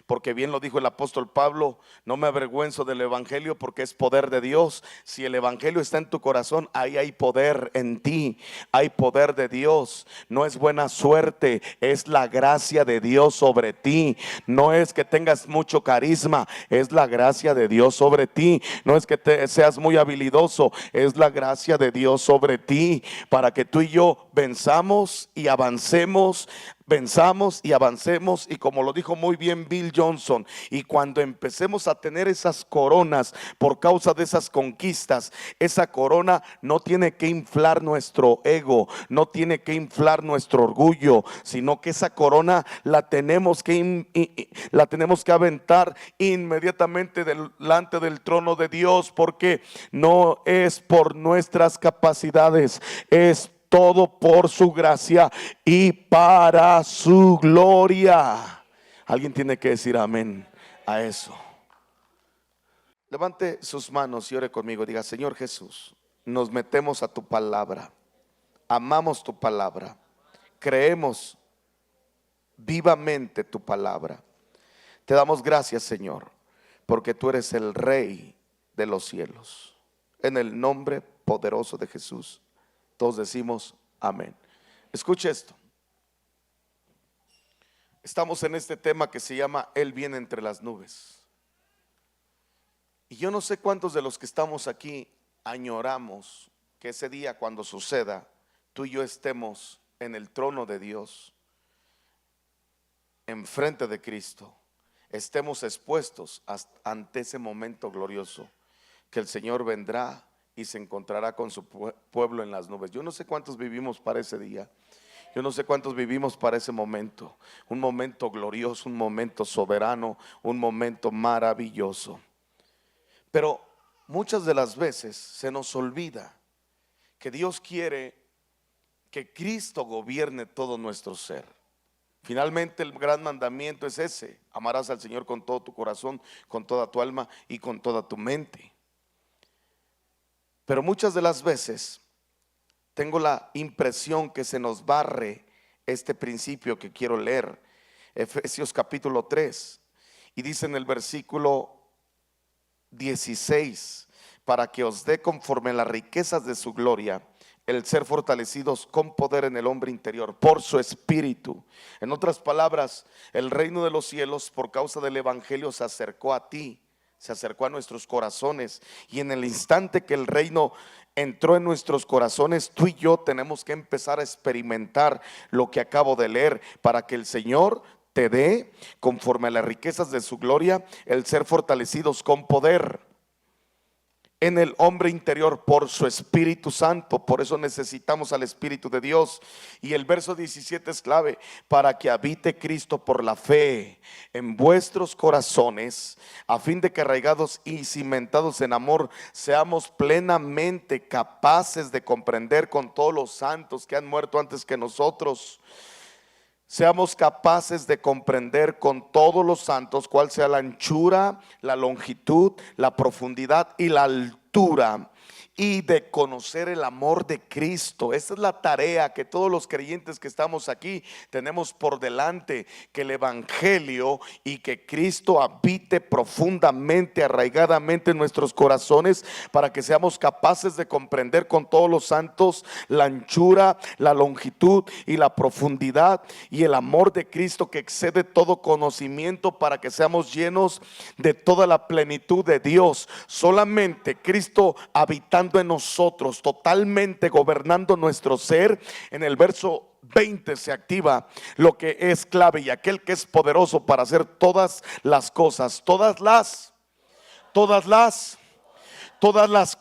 porque bien lo dijo el apóstol Pablo: no me avergüenzo del evangelio porque es poder de Dios. Si el evangelio está en tu corazón, ahí hay poder en ti, hay poder de Dios. No es buena suerte, es la gracia de Dios sobre ti. No es que tengas mucho carisma, es la gracia de Dios sobre ti. No es que seas muy habilidoso, es la gracia de Dios sobre ti, para que tú y yo venzamos y avancemos. Venzamos y avancemos, y como lo dijo muy bien Bill Johnson, y cuando empecemos a tener esas coronas por causa de esas conquistas, esa corona no tiene que inflar nuestro ego, no tiene que inflar nuestro orgullo, sino que esa corona la tenemos que aventar inmediatamente delante del trono de Dios, porque no es por nuestras capacidades, es todo por su gracia y para su gloria. Alguien tiene que decir amén a eso. Levante sus manos y ore conmigo. Diga: Señor Jesús, nos metemos a tu palabra, amamos tu palabra, creemos vivamente tu palabra. Te damos gracias, Señor, porque tú eres el Rey de los cielos. En el nombre poderoso de Jesús, todos decimos amén. Escuche esto. Estamos en este tema que se llama Él viene entre las nubes. Y yo no sé cuántos de los que estamos aquí añoramos que ese día, cuando suceda, tú y yo estemos en el trono de Dios, enfrente de Cristo, estemos expuestos ante ese momento glorioso, que el Señor vendrá y se encontrará con su pueblo en las nubes. Yo no sé cuántos vivimos para ese día. Yo no sé cuántos vivimos para ese momento. Un momento glorioso, un momento soberano, un momento maravilloso. Pero muchas de las veces se nos olvida que Dios quiere que Cristo gobierne todo nuestro ser. Finalmente el gran mandamiento es ese: amarás al Señor con todo tu corazón, con toda tu alma y con toda tu mente. Pero muchas de las veces tengo la impresión que se nos barre este principio que quiero leer. Efesios capítulo 3, y dice en el versículo 16: para que os dé conforme a las riquezas de su gloria el ser fortalecidos con poder en el hombre interior por su espíritu. En otras palabras, el reino de los cielos, por causa del evangelio, se acercó a ti, se acercó a nuestros corazones, y en el instante que el reino entró en nuestros corazones, tú y yo tenemos que empezar a experimentar lo que acabo de leer, para que el Señor te dé, conforme a las riquezas de su gloria, el ser fortalecidos con poder en el hombre interior por su Espíritu Santo. Por eso necesitamos al Espíritu de Dios. Y el verso 17 es clave: para que habite Cristo por la fe en vuestros corazones, a fin de que, arraigados y cimentados en amor, seamos plenamente capaces de comprender con todos los santos que han muerto antes que nosotros. Seamos capaces de comprender con todos los santos cuál sea la anchura, la longitud, la profundidad y la altura, y de conocer el amor de Cristo. Esa es la tarea que todos los creyentes que estamos aquí tenemos por delante: que el evangelio y que Cristo habite profundamente, arraigadamente en nuestros corazones, para que seamos capaces de comprender con todos los santos la anchura, la longitud y la profundidad, y el amor de Cristo que excede todo conocimiento, para que seamos llenos de toda la plenitud de Dios. Solamente Cristo habitando en nosotros, totalmente gobernando nuestro ser. En el verso 20 se activa lo que es clave: y aquel que es poderoso para hacer todas las cosas, todas las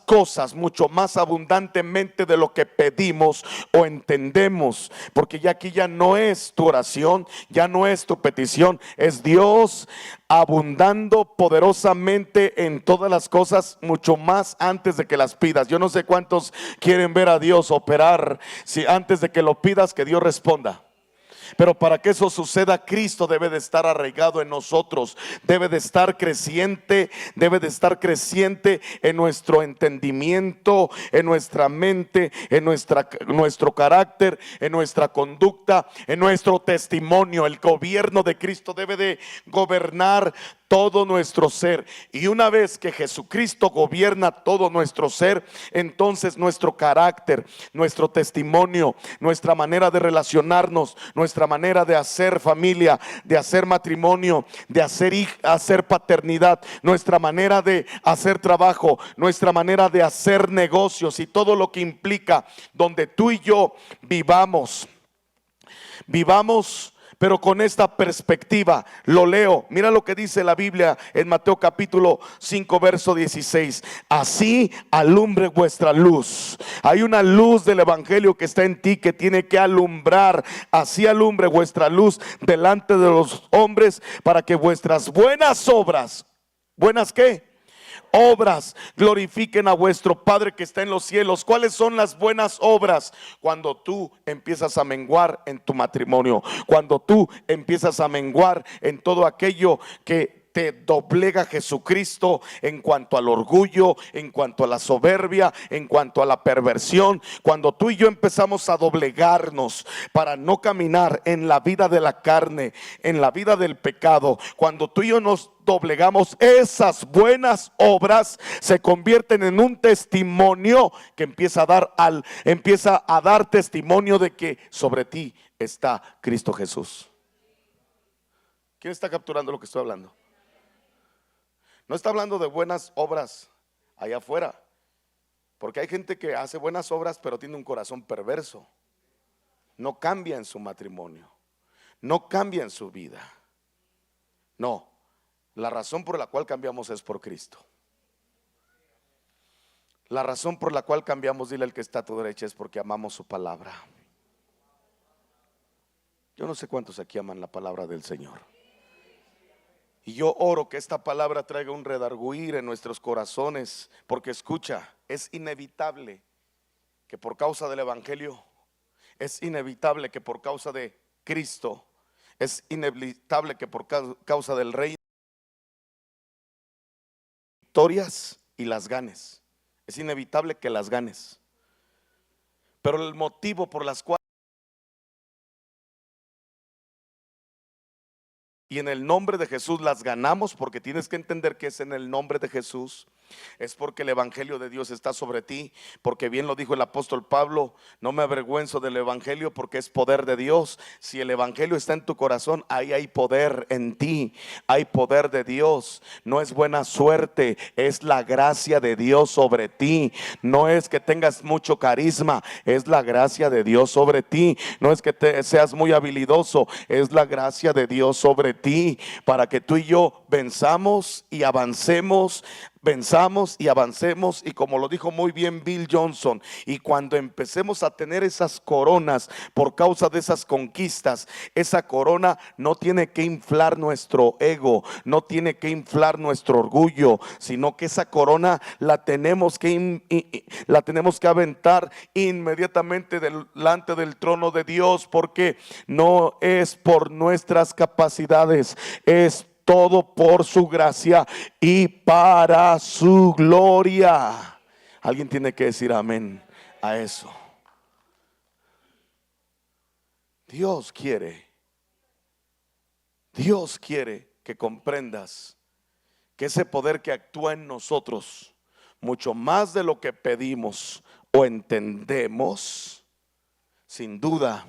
cosas, mucho más abundantemente de lo que pedimos o entendemos. Porque ya aquí ya no es tu oración, ya no es tu petición, es Dios abundando poderosamente en todas las cosas, mucho más antes de que las pidas. Yo no sé cuántos quieren ver a Dios operar, si antes de que lo pidas, que Dios responda. Pero para que eso suceda, Cristo debe de estar arraigado en nosotros, debe de estar creciente, en nuestro entendimiento, en nuestra mente, en nuestro carácter, en nuestra conducta, en nuestro testimonio. El gobierno de Cristo debe de gobernar todo nuestro ser. Y una vez que Jesucristo gobierna todo nuestro ser, entonces nuestro carácter, nuestro testimonio, nuestra manera de relacionarnos, nuestra manera de hacer familia, de hacer matrimonio, de hacer paternidad, nuestra manera de hacer trabajo, nuestra manera de hacer negocios y todo lo que implica donde tú y yo vivamos, pero con esta perspectiva. Lo leo, mira lo que dice la Biblia en Mateo capítulo 5 verso 16: así alumbre vuestra luz. Hay una luz del evangelio que está en ti, que tiene que alumbrar. Así alumbre vuestra luz delante de los hombres, para que vuestras buenas obras, ¿buenas qué? Obras glorifiquen a vuestro Padre que está en los cielos. ¿Cuáles son las buenas obras? Cuando tú empiezas a menguar en tu matrimonio, cuando tú empiezas a menguar en todo aquello que te doblega Jesucristo, en cuanto al orgullo, en cuanto a la soberbia, en cuanto a la perversión. Cuando tú y yo empezamos a doblegarnos para no caminar en la vida de la carne, en la vida del pecado, cuando tú y yo nos doblegamos, esas buenas obras se convierten en un testimonio que empieza a dar testimonio de que sobre ti está Cristo Jesús. ¿Quién está capturando lo que estoy hablando? No está hablando de buenas obras allá afuera, porque hay gente que hace buenas obras pero tiene un corazón perverso. No cambia en su matrimonio, no cambia en su vida. No, la razón por la cual cambiamos es por Cristo. La razón por la cual cambiamos, dile al que está a tu derecha, es porque amamos su palabra. Yo no sé cuántos aquí aman la palabra del Señor. Y yo oro que esta palabra traiga un redarguir en nuestros corazones, porque escucha, es inevitable que por causa del evangelio, es inevitable que por causa de Cristo, es inevitable que por causa del reino, victorias y las ganes. Es inevitable que las ganes. Pero el motivo por las cuales, y en el nombre de Jesús las ganamos, porque tienes que entender que es en el nombre de Jesús, es porque el evangelio de Dios está sobre ti, porque bien lo dijo el apóstol Pablo: no me avergüenzo del evangelio, porque es poder de Dios. Si el evangelio está en tu corazón, ahí hay poder en ti, hay poder de Dios. No es buena suerte, es la gracia de Dios sobre ti. No es que tengas mucho carisma, es la gracia de Dios sobre ti. No es que seas muy habilidoso, es la gracia de Dios sobre ti, para que tú y yo venzamos y avancemos. Y como lo dijo muy bien Bill Johnson, y cuando empecemos a tener esas coronas por causa de esas conquistas, esa corona no tiene que inflar nuestro ego, no tiene que inflar nuestro orgullo, sino que esa corona la tenemos que aventar inmediatamente delante del trono de Dios, porque no es por nuestras capacidades, es todo por su gracia y para su gloria. Alguien tiene que decir amén a eso. Dios quiere que comprendas que ese poder que actúa en nosotros, mucho más de lo que pedimos o entendemos, sin duda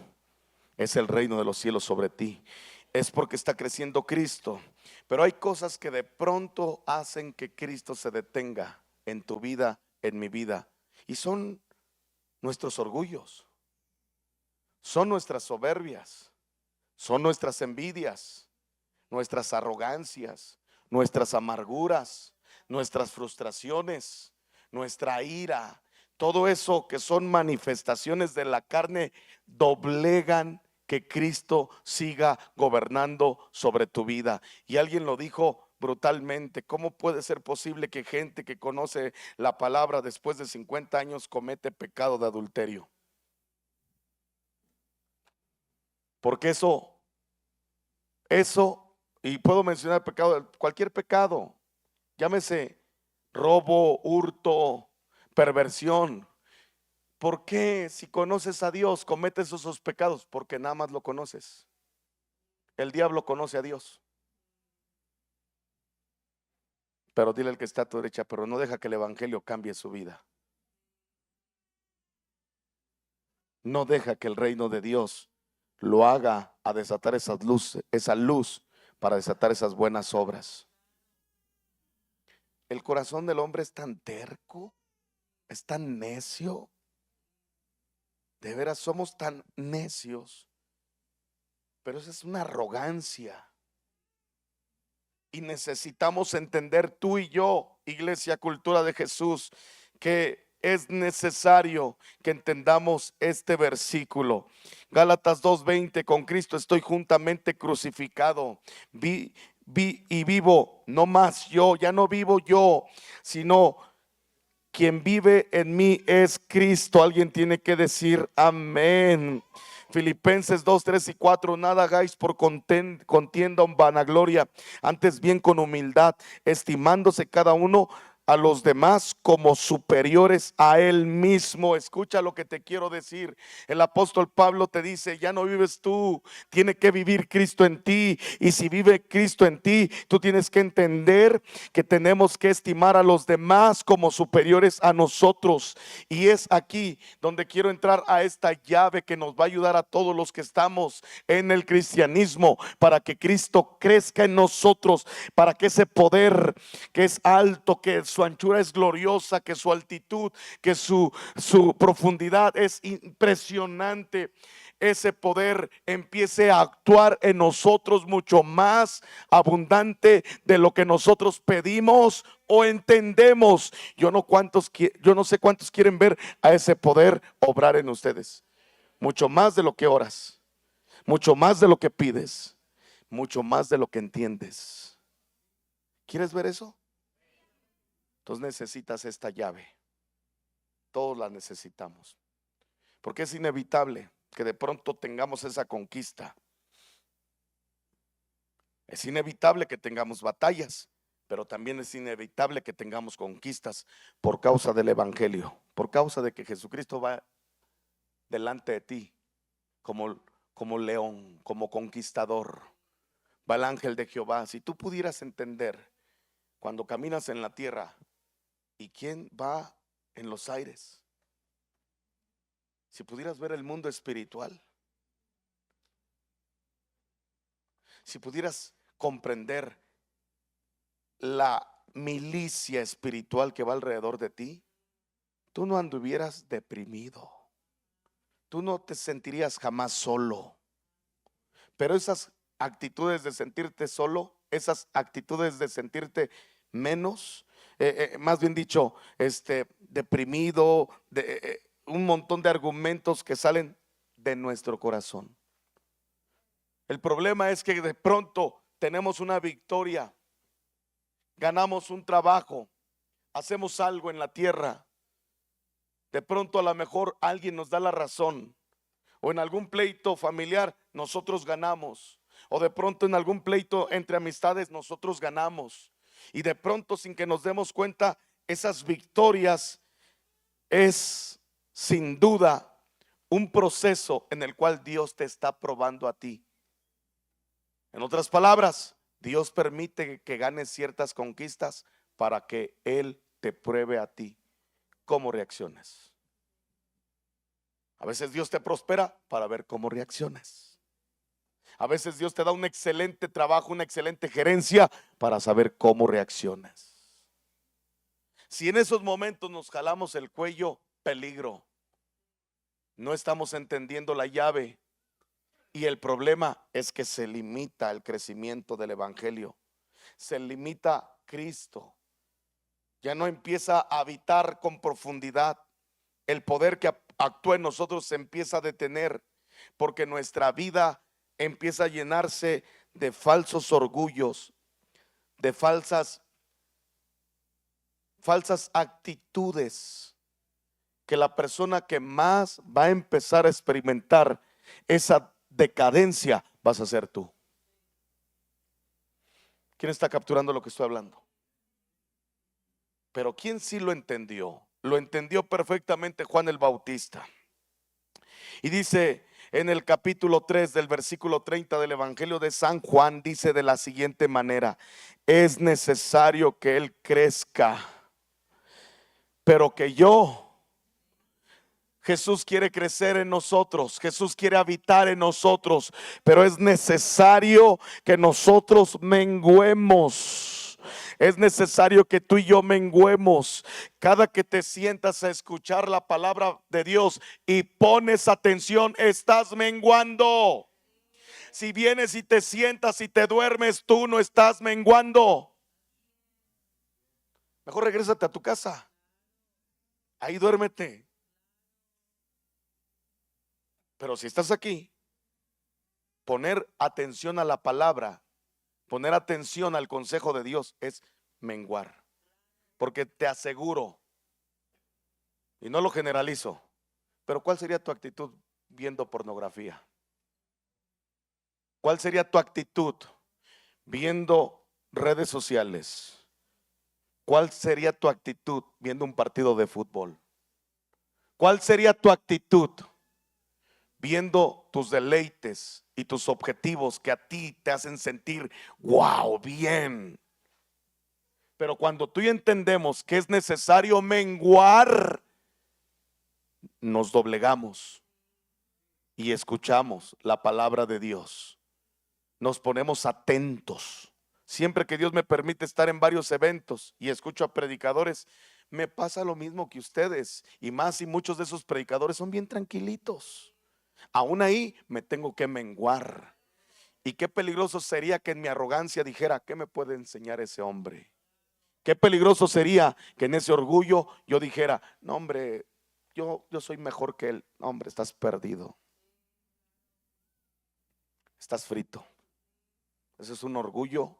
es el reino de los cielos sobre ti. Es porque está creciendo Cristo. Pero hay cosas que de pronto hacen que Cristo se detenga en tu vida, en mi vida. Y son nuestros orgullos, son nuestras soberbias, son nuestras envidias, nuestras arrogancias, nuestras amarguras, nuestras frustraciones, nuestra ira. Todo eso que son manifestaciones de la carne doblegan que Cristo siga gobernando sobre tu vida. Y alguien lo dijo brutalmente: ¿cómo puede ser posible que gente que conoce la palabra después de 50 años comete pecado de adulterio? Porque eso, y puedo mencionar pecado, cualquier pecado, llámese robo, hurto, perversión. ¿Por qué si conoces a Dios cometes esos pecados? Porque nada más lo conoces. El diablo conoce a Dios. Pero dile al que está a tu derecha, pero no deja que el evangelio cambie su vida. No deja que el reino de Dios lo haga a desatar esa luz para desatar esas buenas obras. El corazón del hombre es tan terco, es tan necio. De veras somos tan necios. Pero esa es una arrogancia. Y necesitamos entender tú y yo, Iglesia Cultura de Jesús, que es necesario que entendamos este versículo. Gálatas 2:20, con Cristo estoy juntamente crucificado. Y vivo, no más yo, ya no vivo yo, sino quien vive en mí es Cristo. Alguien tiene que decir amén. Filipenses 2, 3 y 4, nada hagáis por contienda o vanagloria, antes bien con humildad, estimándose cada uno a los demás como superiores a él mismo. Escucha lo que te quiero decir. El apóstol Pablo te dice, ya no vives tú, tiene que vivir Cristo en ti. Y si vive Cristo en ti, tú tienes que entender que tenemos que estimar a los demás como superiores a nosotros. Y es aquí donde quiero entrar a esta llave que nos va a ayudar a todos los que estamos en el cristianismo, para que Cristo crezca en nosotros, para que ese poder que es alto, que su anchura es gloriosa, que su altitud, que su profundidad es impresionante, ese poder empiece a actuar en nosotros mucho más abundante de lo que nosotros pedimos o entendemos. Yo no sé cuántos quieren ver a ese poder obrar en ustedes. Mucho más de lo que oras, mucho más de lo que pides, mucho más de lo que entiendes. ¿Quieres ver eso? Entonces necesitas esta llave. Todos la necesitamos. Porque es inevitable que de pronto tengamos esa conquista. Es inevitable que tengamos batallas, pero también es inevitable que tengamos conquistas por causa del evangelio, por causa de que Jesucristo va delante de ti como león, como conquistador. Va el ángel de Jehová. Si tú pudieras entender cuando caminas en la tierra, ¿y quién va en los aires? Si pudieras ver el mundo espiritual, si pudieras comprender la milicia espiritual que va alrededor de ti, tú no anduvieras deprimido, tú no te sentirías jamás solo. Pero esas actitudes de sentirte solo, esas actitudes de sentirte menos, más bien dicho, deprimido, un montón de argumentos que salen de nuestro corazón. El problema es que de pronto tenemos una victoria, ganamos un trabajo, hacemos algo en la tierra. De pronto a lo mejor alguien nos da la razón, o en algún pleito familiar nosotros ganamos, o de pronto en algún pleito entre amistades nosotros ganamos. Y de pronto, sin que nos demos cuenta, esas victorias es sin duda un proceso en el cual Dios te está probando a ti. En otras palabras, Dios permite que ganes ciertas conquistas para que Él te pruebe a ti cómo reaccionas. A veces Dios te prospera para ver cómo reaccionas. A veces Dios te da un excelente trabajo, una excelente gerencia para saber cómo reaccionas. Si en esos momentos nos jalamos el cuello, peligro. No estamos entendiendo la llave. Y el problema es que se limita el crecimiento del evangelio. Se limita Cristo. Ya no empieza a habitar con profundidad. El poder que actúa en nosotros se empieza a detener, porque nuestra vida empieza a llenarse de falsos orgullos, de falsas actitudes, que la persona que más va a empezar a experimentar esa decadencia vas a ser tú. ¿Quién está capturando lo que estoy hablando? Pero ¿quién sí lo entendió? Lo entendió perfectamente Juan el Bautista. Y dice en el capítulo 3 del versículo 30 del Evangelio de San Juan, dice de la siguiente manera: es necesario que Él crezca, pero que yo... Jesús quiere crecer en nosotros, Jesús quiere habitar en nosotros, pero es necesario que nosotros menguemos. Es necesario que tú y yo menguemos. Cada que te sientas a escuchar la palabra de Dios y pones atención, estás menguando. Si vienes y te sientas y te duermes, tú no estás menguando. Mejor regrésate a tu casa. Ahí duérmete. Pero si estás aquí, poner atención a la palabra, poner atención al consejo de Dios es menguar. Porque te aseguro, y no lo generalizo, pero ¿cuál sería tu actitud viendo pornografía? ¿Cuál sería tu actitud viendo redes sociales? ¿Cuál sería tu actitud viendo un partido de fútbol? ¿Cuál sería tu actitud viendo tus deleites y tus objetivos que a ti te hacen sentir wow, bien? Pero cuando tú y yo entendemos que es necesario menguar, nos doblegamos y escuchamos la palabra de Dios. Nos ponemos atentos. Siempre que Dios me permite estar en varios eventos y escucho a predicadores, me pasa lo mismo que ustedes, y más si muchos de esos predicadores son bien tranquilitos. Aún ahí me tengo que menguar. Y qué peligroso sería que en mi arrogancia dijera: ¿qué me puede enseñar ese hombre? Qué peligroso sería que en ese orgullo yo dijera: no, hombre, yo soy mejor que él. No, hombre, estás perdido. Estás frito. Ese es un orgullo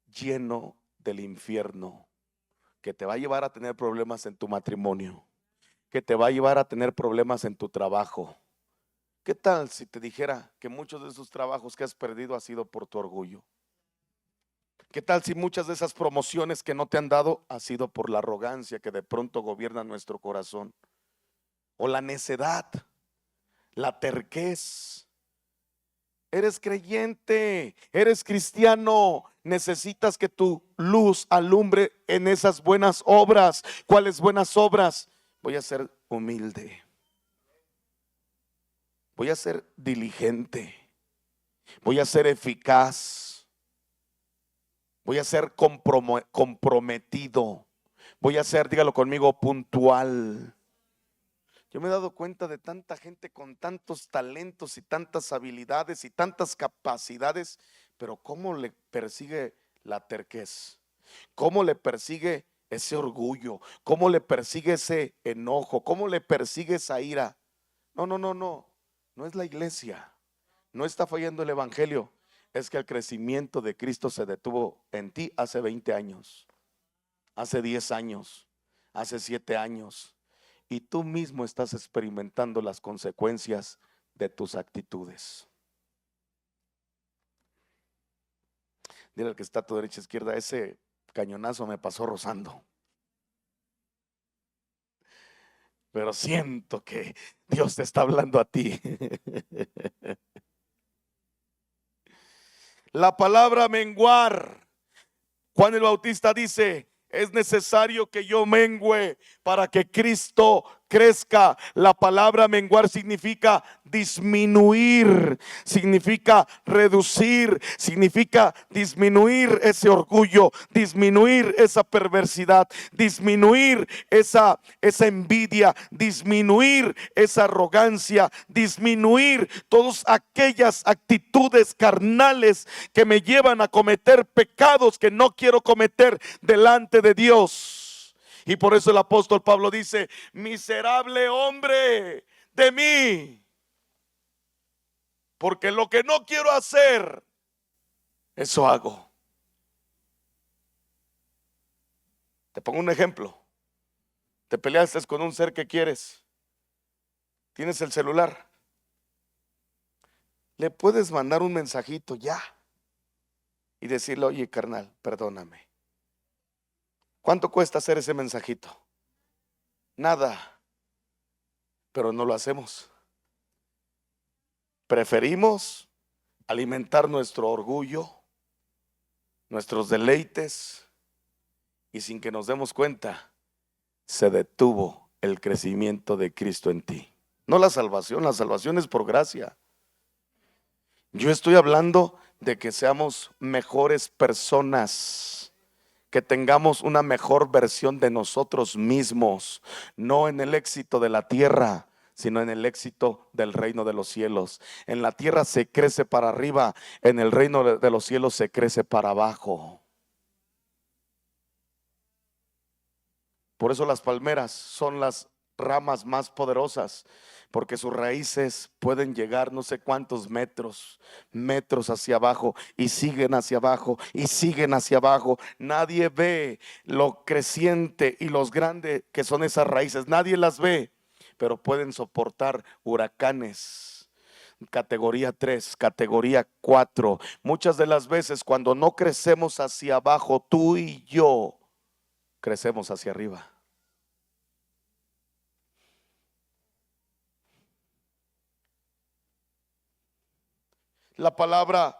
lleno del infierno, que te va a llevar a tener problemas en tu matrimonio, que te va a llevar a tener problemas en tu trabajo. ¿Qué tal si te dijera que muchos de esos trabajos que has perdido ha sido por tu orgullo? ¿Qué tal si muchas de esas promociones que no te han dado ha sido por la arrogancia que de pronto gobierna nuestro corazón? O la necedad, la terquez. Eres creyente, eres cristiano, necesitas que tu luz alumbre en esas buenas obras. ¿Cuáles buenas obras? Voy a ser humilde, voy a ser diligente, voy a ser eficaz, voy a ser comprometido, voy a ser, dígalo conmigo, puntual. Yo me he dado cuenta de tanta gente con tantos talentos y tantas habilidades y tantas capacidades, pero cómo le persigue la terquez, cómo le persigue ese orgullo, cómo le persigue ese enojo, cómo le persigue esa ira. No, no, no, no, no es la iglesia, no está fallando el evangelio, es que el crecimiento de Cristo se detuvo en ti hace 20 años, hace 10 años, hace 7 años. Y tú mismo estás experimentando las consecuencias de tus actitudes. Dile al que está a tu derecha, izquierda: ese cañonazo me pasó rozando, pero siento que Dios te está hablando a ti. La palabra menguar, Juan el Bautista dice: es necesario que yo mengüe para que Cristo crezca. La palabra menguar significa disminuir, significa reducir, significa disminuir ese orgullo, disminuir esa perversidad, disminuir esa envidia, disminuir esa arrogancia, disminuir todas aquellas actitudes carnales que me llevan a cometer pecados que no quiero cometer delante de Dios. Y por eso el apóstol Pablo dice: miserable hombre de mí, porque lo que no quiero hacer, eso hago. Te pongo un ejemplo. Te peleaste con un ser que quieres, tienes el celular, Le puedes mandar un mensajito ya y decirle, oye, carnal, perdóname. ¿Cuánto cuesta hacer ese mensajito? Nada, pero no lo hacemos. Preferimos alimentar nuestro orgullo, nuestros deleites, y sin que nos demos cuenta, se detuvo el crecimiento de Cristo en ti. No la salvación es por gracia. Yo estoy hablando de que seamos mejores personas, que tengamos una mejor versión de nosotros mismos, no en el éxito de la tierra, sino en el éxito del reino de los cielos. En la tierra se crece para arriba, en el reino de los cielos se crece para abajo. Por eso las palmeras son las ramas más poderosas, porque sus raíces pueden llegar no sé cuántos metros hacia abajo, y siguen hacia abajo y siguen hacia abajo. Nadie ve lo creciente y los grandes que son esas raíces, nadie las ve, pero pueden soportar huracanes. Categoría 3, categoría 4. Muchas de las veces cuando no crecemos hacia abajo, tú y yo crecemos hacia arriba. La palabra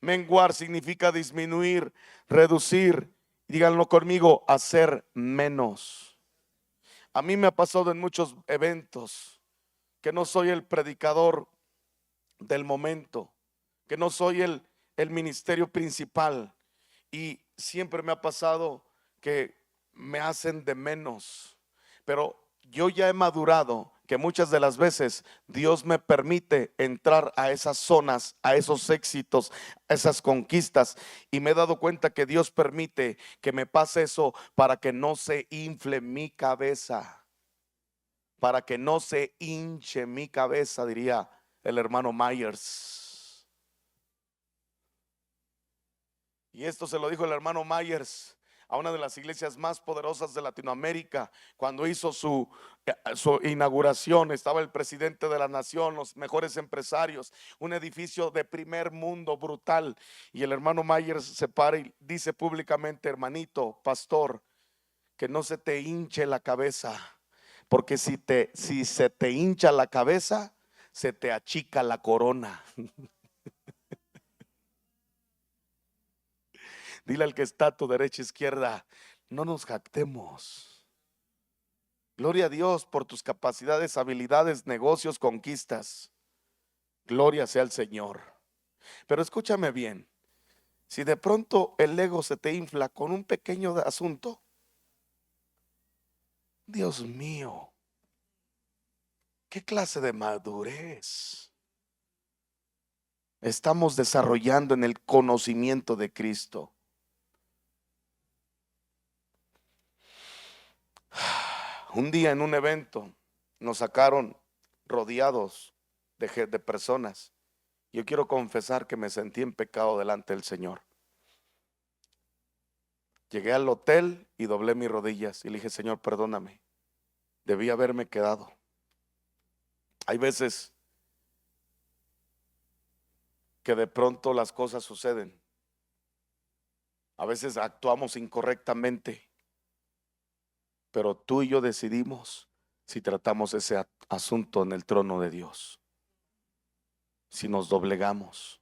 menguar significa disminuir, reducir. Díganlo conmigo, hacer menos. A mí me ha pasado en muchos eventos que no soy el predicador del momento, que no soy el ministerio principal, y siempre me ha pasado que me hacen de menos. Pero yo ya he madurado, que muchas de las veces Dios me permite entrar a esas zonas, a esos éxitos, a esas conquistas, y me he dado cuenta que Dios permite que me pase eso para que no se infle mi cabeza, para que no se hinche mi cabeza, diría el hermano Myers. Y esto se lo dijo el hermano Myers a una de las iglesias más poderosas de Latinoamérica, cuando hizo su inauguración. Estaba el presidente de la nación, los mejores empresarios, un edificio de primer mundo brutal, y el hermano Myers se para y dice públicamente: hermanito pastor, que no se te hinche la cabeza, porque si se te hincha la cabeza, se te achica la corona. Dile al que está a tu derecha, izquierda, no nos jactemos. Gloria a Dios por tus capacidades, habilidades, negocios, conquistas. Gloria sea al Señor. Pero escúchame bien, si de pronto el ego se te infla con un pequeño asunto, Dios mío, ¿qué clase de madurez estamos desarrollando en el conocimiento de Cristo? Un día en un evento nos sacaron rodeados de personas. Yo quiero confesar que me sentí en pecado delante del Señor. Llegué al hotel y doblé mis rodillas y le dije: Señor, perdóname, debí haberme quedado. Hay veces que de pronto las cosas suceden. A veces actuamos incorrectamente, pero tú y yo decidimos si tratamos ese asunto en el trono de Dios, si nos doblegamos.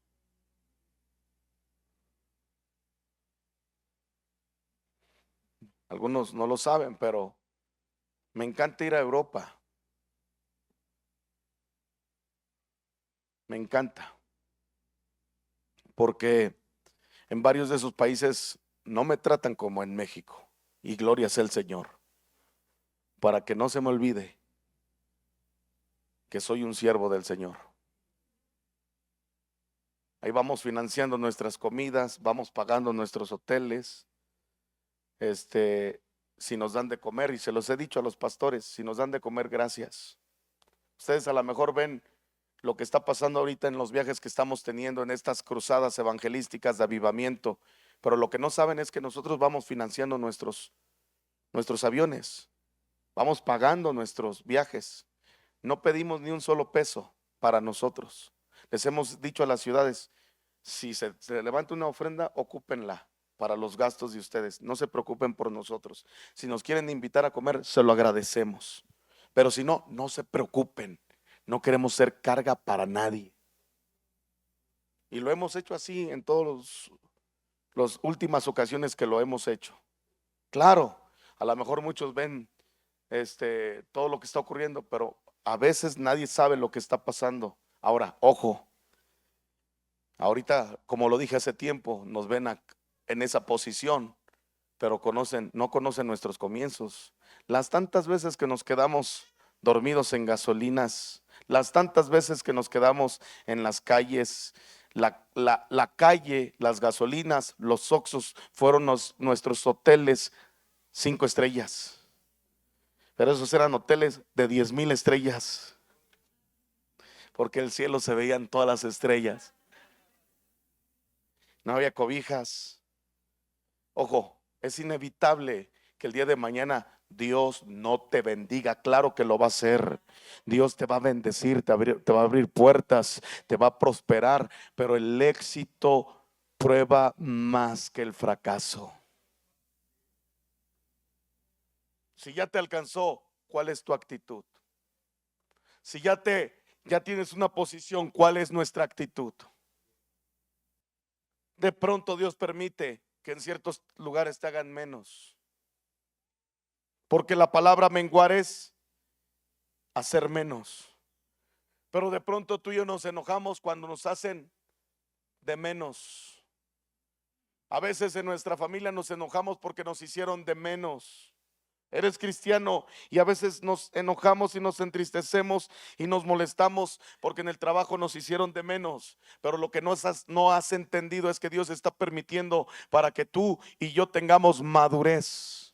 Algunos no lo saben, pero me encanta ir a Europa. Me encanta, porque en varios de esos países no me tratan como en México. Y gloria sea el Señor, para que no se me olvide que soy un siervo del Señor. Ahí vamos financiando nuestras comidas, vamos pagando nuestros hoteles. Si nos dan de comer, y se los he dicho a los pastores, si nos dan de comer, gracias. Ustedes a lo mejor ven lo que está pasando ahorita en los viajes que estamos teniendo en estas cruzadas evangelísticas de avivamiento, pero lo que no saben es que nosotros vamos financiando nuestros aviones, vamos pagando nuestros viajes. No pedimos ni un solo peso para nosotros. Les hemos dicho a las ciudades, si se levanta una ofrenda, ocúpenla para los gastos de ustedes. No se preocupen por nosotros. Si nos quieren invitar a comer, se lo agradecemos. Pero si no, no se preocupen. No queremos ser carga para nadie. Y lo hemos hecho así en todas las últimas ocasiones que lo hemos hecho. Claro, a lo mejor muchos ven todo lo que está ocurriendo, pero a veces nadie sabe lo que está pasando. Ahora, ojo, ahorita, como lo dije hace tiempo, nos ven en esa posición, pero no conocen nuestros comienzos. Las tantas veces que nos quedamos dormidos en gasolinas, las tantas veces que nos quedamos en las calles, la calle, las gasolinas, los Oxxos fueron nuestros hoteles 5 estrellas. Pero esos eran hoteles de 10,000 estrellas, porque el cielo se veían todas las estrellas. No había cobijas. Ojo, es inevitable que el día de mañana Dios no te bendiga. Claro que lo va a hacer. Dios te va a bendecir, te va a abrir puertas, te va a prosperar, pero el éxito prueba más que el fracaso. Si ya te alcanzó, ¿cuál es tu actitud? Si ya tienes una posición, ¿cuál es nuestra actitud? De pronto Dios permite que en ciertos lugares te hagan menos, porque la palabra menguar es hacer menos. Pero de pronto tú y yo nos enojamos cuando nos hacen de menos. A veces en nuestra familia nos enojamos porque nos hicieron de menos. Eres cristiano y a veces nos enojamos y nos entristecemos y nos molestamos porque en el trabajo nos hicieron de menos. Pero lo que no has entendido es que Dios está permitiendo para que tú y yo tengamos madurez.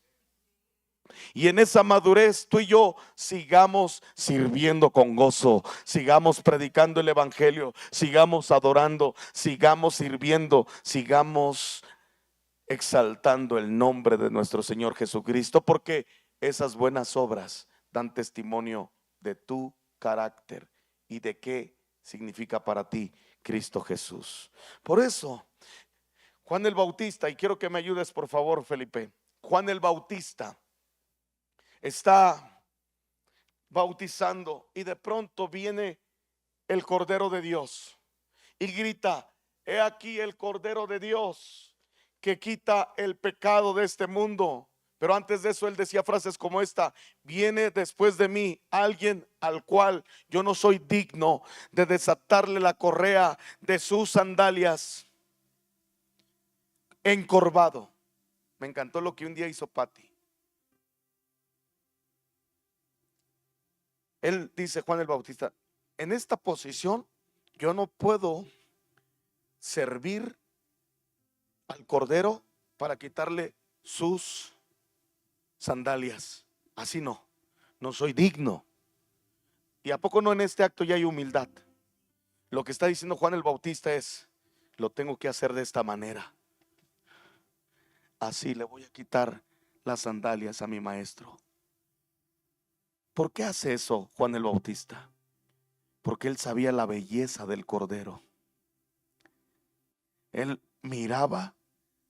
Y en esa madurez tú y yo sigamos sirviendo con gozo, sigamos predicando el evangelio, sigamos adorando, sigamos sirviendo, sigamos exaltando el nombre de nuestro Señor Jesucristo, porque esas buenas obras dan testimonio de tu carácter y de qué significa para ti Cristo Jesús. Por eso, Juan el Bautista, y quiero que me ayudes por favor, Felipe. Juan el Bautista está bautizando y de pronto viene el Cordero de Dios y grita: he aquí el Cordero de Dios que quita el pecado de este mundo. Pero antes de eso él decía frases como esta: viene después de mí alguien al cual yo no soy digno de desatarle la correa de sus sandalias. Encorvado. Me encantó lo que un día hizo Patti. Él dice, Juan el Bautista: en esta posición yo no puedo servir al Cordero para quitarle sus sandalias. Así no soy digno. ¿Y a poco no en este acto ya hay humildad? Lo que está diciendo Juan el Bautista es: lo tengo que hacer de esta manera. Así le voy a quitar las sandalias a mi maestro. ¿Por qué hace eso Juan el Bautista? Porque él sabía la belleza del Cordero. Él miraba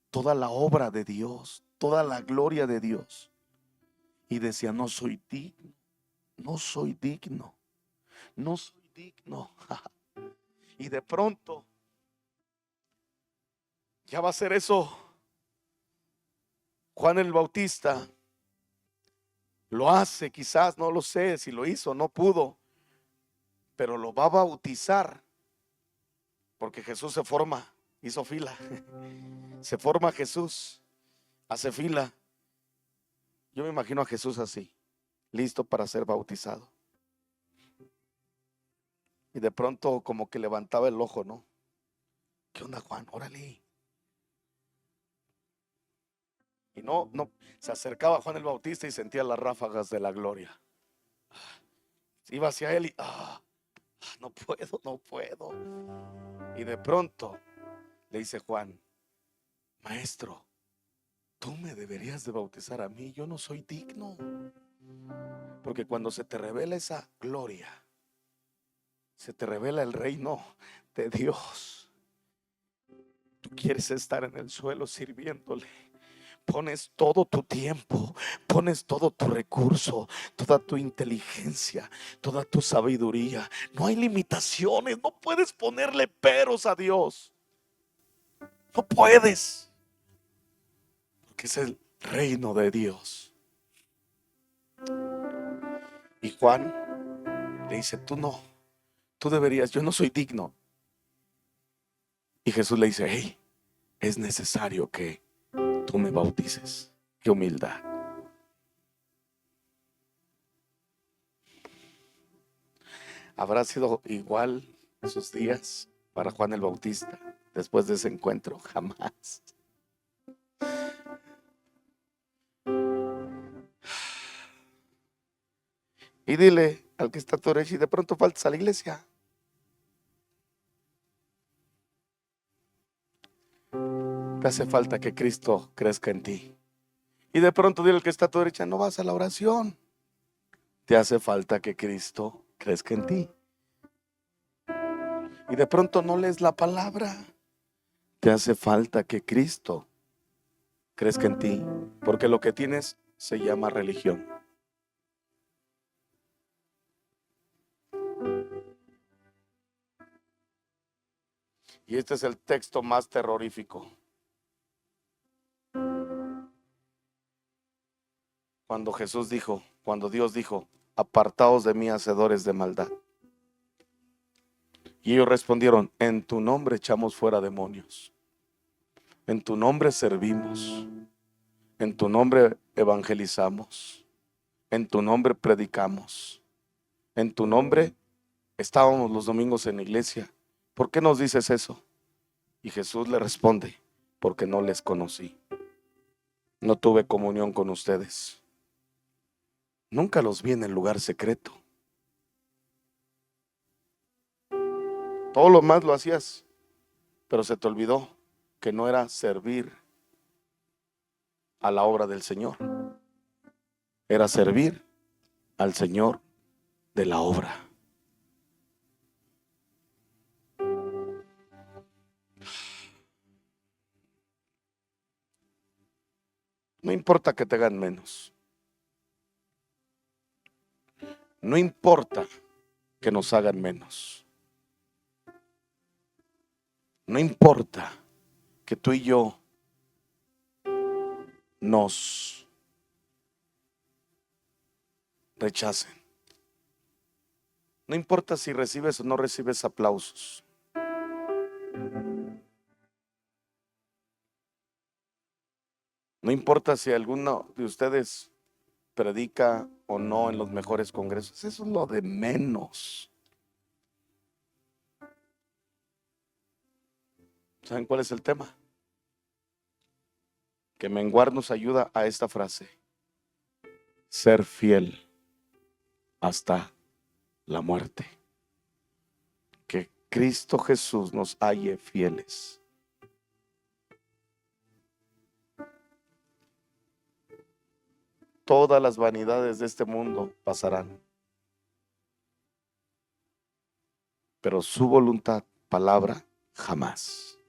toda la obra de Dios, toda la gloria de Dios, y decía: no soy digno, no soy digno, no soy digno. Y de pronto ya va a ser eso. Juan el Bautista lo hace, quizás, no lo sé si lo hizo, no pudo, pero lo va a bautizar, porque Jesús se forma, hizo fila. Se forma Jesús, hace fila. Yo me imagino a Jesús así, listo para ser bautizado. Y de pronto como que levantaba el ojo, ¿no? ¿Qué onda, Juan? Órale. Y no, se acercaba a Juan el Bautista y sentía las ráfagas de la gloria. Iba hacia él y no puedo, no puedo. Y de pronto le dice Juan: maestro, tú me deberías de bautizar a mí, yo no soy digno. Porque cuando se te revela esa gloria, se te revela el reino de Dios. Tú quieres estar en el suelo sirviéndole. Pones todo tu tiempo, pones todo tu recurso, toda tu inteligencia, toda tu sabiduría. No hay limitaciones, no puedes ponerle peros a Dios. No puedes, porque es el reino de Dios. Y Juan le dice, tú no, tú deberías, yo no soy digno. Y Jesús le dice, hey, es necesario que tú me bautices. Qué humildad. ¿Habrá sido igual esos días para Juan el Bautista después de ese encuentro? Jamás. Y dile al que está a tu derecha y de pronto faltas a la iglesia. Te hace falta que Cristo crezca en ti. Y de pronto dile al que está a tu derecha, no vas a la oración. Te hace falta que Cristo crezca en ti. Y de pronto no lees la palabra. Te hace falta que Cristo crezca en ti. Porque lo que tienes se llama religión. Y este es el texto más terrorífico. Cuando Dios dijo, apartaos de mí, hacedores de maldad. Y ellos respondieron, en tu nombre echamos fuera demonios. En tu nombre servimos. En tu nombre evangelizamos. En tu nombre predicamos. En tu nombre estábamos los domingos en la iglesia. ¿Por qué nos dices eso? Y Jesús le responde, porque no les conocí. No tuve comunión con ustedes. Nunca los vi en el lugar secreto. Todo lo más lo hacías, pero se te olvidó que no era servir a la obra del Señor. Era servir al Señor de la obra. No importa que te hagan menos. No importa que nos hagan menos. No importa que tú y yo nos rechacen. No importa si recibes o no recibes aplausos. No importa si alguno de ustedes predica o no en los mejores congresos. Eso es lo de menos. ¿Saben cuál es el tema? Que menguar nos ayuda a esta frase: ser fiel hasta la muerte. Que Cristo Jesús nos halle fieles. Todas las vanidades de este mundo pasarán, pero su voluntad, palabra, jamás.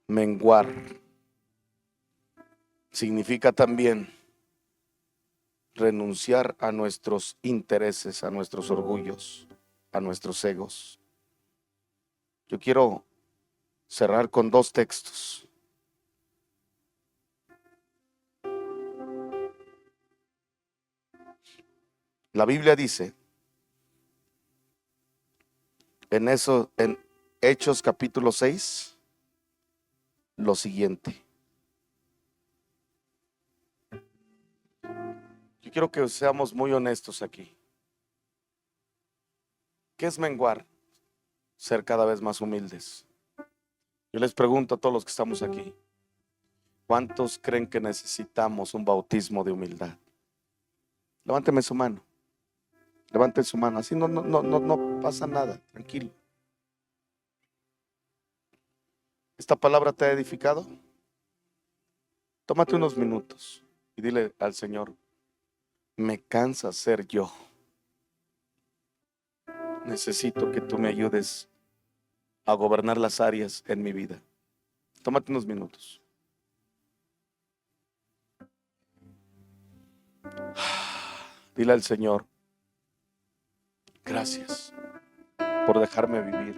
Menguar significa también renunciar a nuestros intereses, a nuestros orgullos, a nuestros egos. Yo quiero cerrar con dos textos. La Biblia dice en Hechos capítulo 6 lo siguiente. Yo quiero que seamos muy honestos aquí. ¿Qué es menguar? Ser cada vez más humildes. Yo les pregunto a todos los que estamos aquí, ¿cuántos creen que necesitamos un bautismo de humildad? Levánteme su mano. Levante su mano, así no pasa nada, tranquilo. ¿Esta palabra te ha edificado? Tómate unos minutos y dile al Señor, me cansa ser yo. Necesito que tú me ayudes a gobernar las áreas en mi vida. Tómate unos minutos. Dile al Señor, gracias por dejarme vivir.